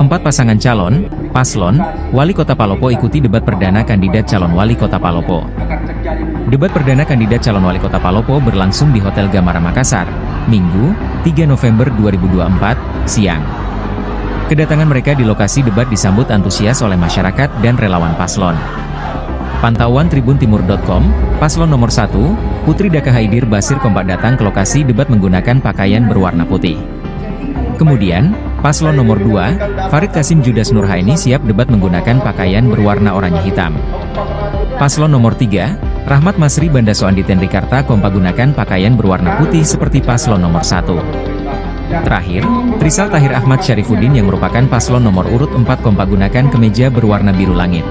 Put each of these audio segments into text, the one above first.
Empat pasangan calon, paslon, Wali Kota Palopo ikuti debat perdana kandidat calon Wali Kota Palopo. Debat perdana kandidat calon Wali Kota Palopo berlangsung di Hotel Gamara Makassar, Minggu, 3 November 2024, siang. Kedatangan mereka di lokasi debat disambut antusias oleh masyarakat dan relawan paslon. Pantauan tribuntimur.com, paslon nomor 1, Putri Daka Haidir Basir kompak datang ke lokasi debat menggunakan pakaian berwarna putih. Kemudian, paslon nomor 2, Farid Kasim Judas Nurhaini siap debat menggunakan pakaian berwarna oranye hitam. Paslon nomor 3, Rahmat Masri Bandaso Andi Tenrikarta kompak gunakan pakaian berwarna putih seperti paslon nomor 1. Terakhir, Trisal Tahir Ahmad Syarifuddin yang merupakan paslon nomor urut 4 kompak gunakan kemeja berwarna biru langit.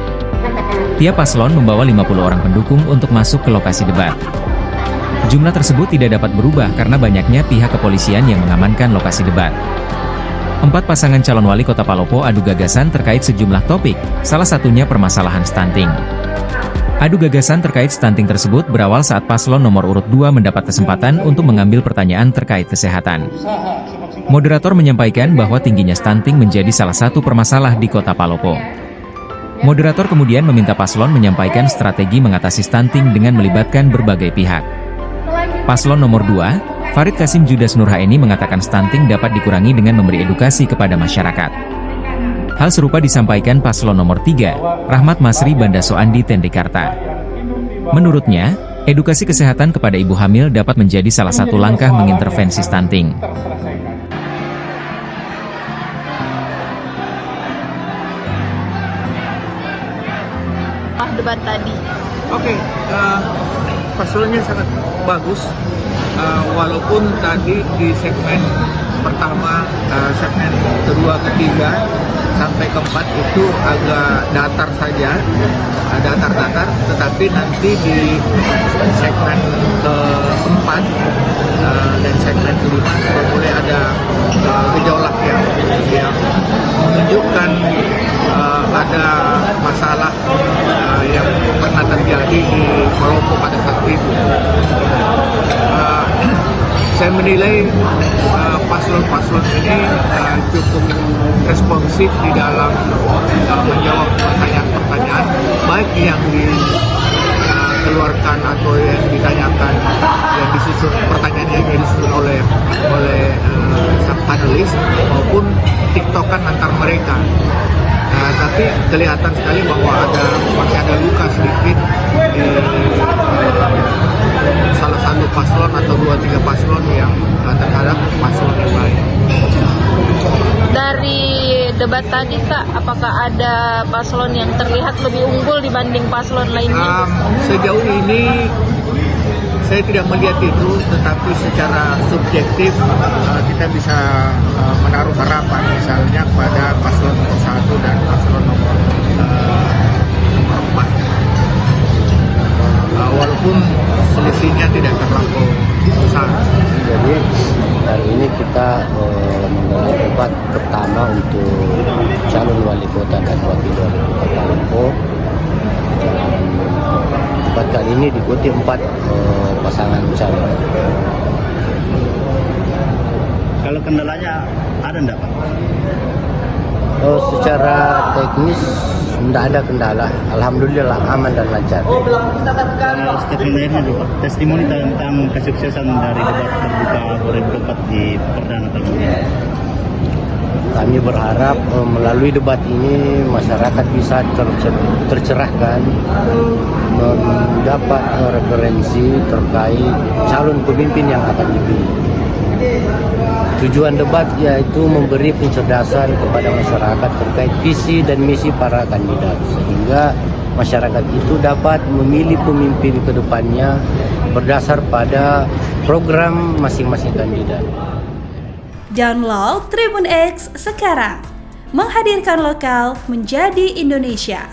Tiap paslon membawa 50 orang pendukung untuk masuk ke lokasi debat. Jumlah tersebut tidak dapat berubah karena banyaknya pihak kepolisian yang mengamankan lokasi debat. Empat pasangan calon wali kota Palopo adu gagasan terkait sejumlah topik, salah satunya permasalahan stunting. Adu gagasan terkait stunting tersebut berawal saat paslon nomor urut 2 mendapat kesempatan untuk mengambil pertanyaan terkait kesehatan. Moderator menyampaikan bahwa tingginya stunting menjadi salah satu permasalah di kota Palopo. Moderator kemudian meminta paslon menyampaikan strategi mengatasi stunting dengan melibatkan berbagai pihak. Paslon nomor 2, Farid Kasim Judas Nurhaini mengatakan stunting dapat dikurangi dengan memberi edukasi kepada masyarakat. Hal serupa disampaikan paslon nomor 3, Rahmat Masri Bandaso Andi Tenrikarta. Menurutnya, edukasi kesehatan kepada ibu hamil dapat menjadi salah satu langkah mengintervensi stunting. Debat tadi. Oke, paslonnya sangat bagus, walaupun tadi di segmen pertama, segmen kedua, ketiga, sampai keempat itu agak datar saja, datar-datar, tetapi nanti di segmen keempat dan segmen kelima mulai ada gejolak yang menunjukkan ada masalah yang pernah terjadi di Palopo pada saat itu. Saya menilai paslon-paslon ini cukup responsif di dalam menjawab pertanyaan-pertanyaan, baik yang dikeluarkan atau yang ditanyakan, yang disusun pertanyaan yang disusun oleh panelis maupun tiktokan antar mereka. Tapi kelihatan sekali bahwa masih ada luka sedikit di salah satu paslon atau 2-3 paslon yang terhadap paslon yang lain. Dari debat tadi Kak, apakah ada paslon yang terlihat lebih unggul dibanding paslon lainnya? Sejauh ini saya tidak melihat itu, tetapi secara subjektif kita bisa menaruh harapan misalnya pada paslon nomor 1 dan paslon nomor 4. Walaupun selisihnya tidak terlampau besar. Jadi hari ini kita menggelar debat pertama untuk calon wali kota dan wakil wali kota Palopo. Debat kali ini diikuti 4 pasangan calon. Kalau kendalanya ada enggak Pak? Secara teknis tidak ada kendala. Alhamdulillah aman dan lancar. Statement akhirnya dulu Pak, testimoni tentang kesuksesan dari debat terbuka 2024 di perdana tahun ini. Kami berharap melalui debat ini masyarakat bisa tercerahkan, mendapat referensi terkait calon pemimpin yang akan dipilih. Tujuan debat yaitu memberi pencerdasan kepada masyarakat terkait visi dan misi para kandidat, sehingga masyarakat itu dapat memilih pemimpin ke depannya berdasar pada program masing-masing kandidat. Download Tribun X sekarang, menghadirkan lokal menjadi Indonesia.